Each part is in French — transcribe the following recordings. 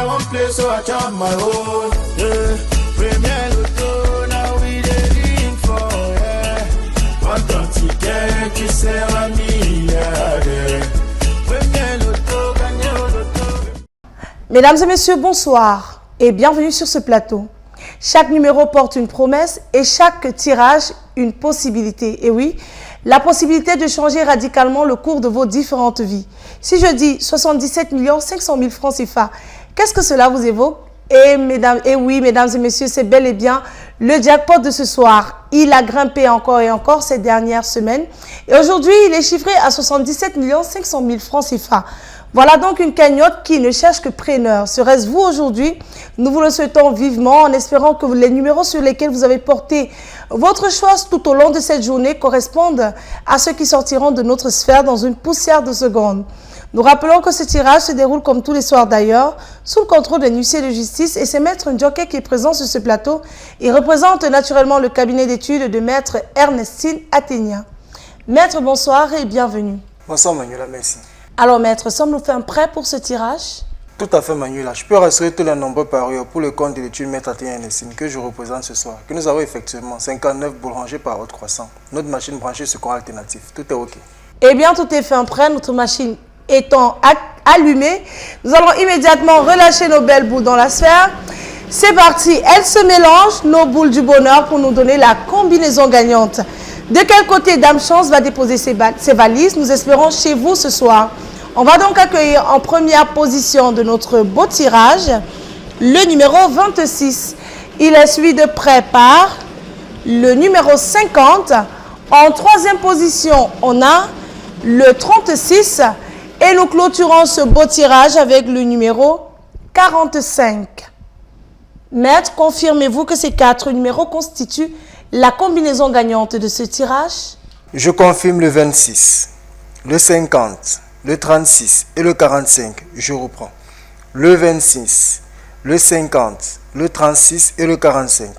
I won't play, so I chop my own. Yeah. Premier Loto, now we ready for, yeah. One ticket qui sert à milliardaire. Premier Loto, gagné au loto. Mesdames et messieurs, bonsoir et bienvenue sur ce plateau. Chaque numéro porte une promesse et chaque tirage une possibilité. Et oui, la possibilité de changer radicalement le cours de vos différentes vies. Si je dis 77 500 000 francs CFA, qu'est-ce que cela vous évoque? Et oui, mesdames et messieurs, c'est bel et bien le jackpot de ce soir. Il a grimpé encore et encore ces dernières semaines. Et aujourd'hui, il est chiffré à 77 500 000 francs CFA. Voilà donc une cagnotte qui ne cherche que preneur. Serait-ce vous aujourd'hui? Nous vous le souhaitons vivement en espérant que les numéros sur lesquels vous avez porté votre choix tout au long de cette journée correspondent à ceux qui sortiront de notre sphère dans une poussière de secondes. Nous rappelons que ce tirage se déroule comme tous les soirs d'ailleurs, sous le contrôle d'un huissier de justice et c'est Maître Ndjoké qui est présent sur ce plateau. Il représente naturellement le cabinet d'études de Maître Ernestine Athénia. Maître, bonsoir et bienvenue. Bonsoir Manuela, merci. Alors Maître, sommes-nous prêts pour ce tirage? Tout à fait Manuela. Je peux rassurer tous les nombreux parieurs pour le compte de l'étude Maître Athénia Ernestine que je représente ce soir, que nous avons effectivement 59 boules rangées par haute croissant. Notre machine branchée sur courant alternatif. Tout est OK. Eh bien, tout est fait prêt. Notre machine étant allumée, nous allons immédiatement relâcher nos belles boules dans la sphère. C'est parti. Elles se mélangent, nos boules du bonheur, pour nous donner la combinaison gagnante. De quel côté Dame Chance va déposer ses valises? Nous espérons chez vous ce soir. On va donc accueillir en première position de notre beau tirage le numéro 26. Il est suivi de près par le numéro 50. En troisième position, on a le 36. Et nous clôturons ce beau tirage avec le numéro 45. Maître, confirmez-vous que ces 4 numéros constituent la combinaison gagnante de ce tirage? Je confirme le 26, le 50, le 36 et le 45. Je reprends. Le 26, le 50, le 36 et le 45.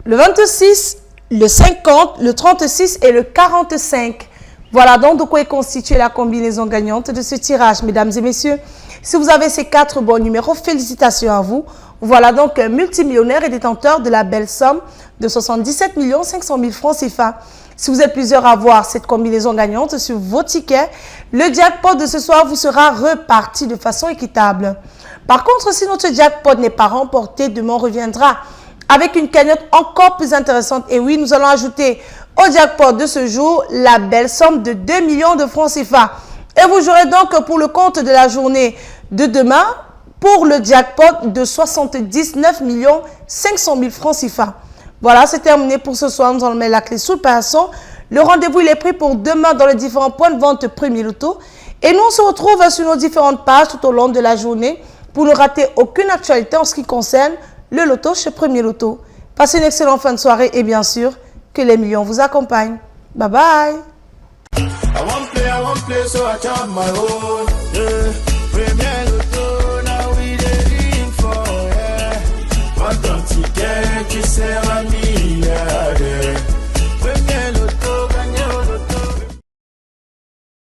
Le 26, le 50, le 36 et le 45. Voilà donc de quoi est constituée la combinaison gagnante de ce tirage, mesdames et messieurs. Si vous avez ces 4 bons numéros, félicitations à vous. Voilà donc un multimillionnaire et détenteur de la belle somme de 77 500 000 francs CFA. Si vous êtes plusieurs à avoir cette combinaison gagnante sur vos tickets, le jackpot de ce soir vous sera reparti de façon équitable. Par contre, si notre jackpot n'est pas remporté, demain on reviendra avec une cagnotte encore plus intéressante. Et oui, nous allons ajouter au jackpot de ce jour la belle somme de 2 millions de francs CFA. Et vous jouerez donc pour le compte de la journée de demain pour le jackpot de 79 500 000 francs CFA. Voilà, c'est terminé pour ce soir. Nous allons mettre la clé sous le paillasson. Le rendez-vous il est pris pour demain dans les différents points de vente Premier Loto. Et nous, on se retrouve sur nos différentes pages tout au long de la journée pour ne rater aucune actualité en ce qui concerne le loto chez Premier Loto. Passez une excellente fin de soirée et bien sûr, que les millions vous accompagnent. Bye bye. I won't play, so I chop my own. Yeah.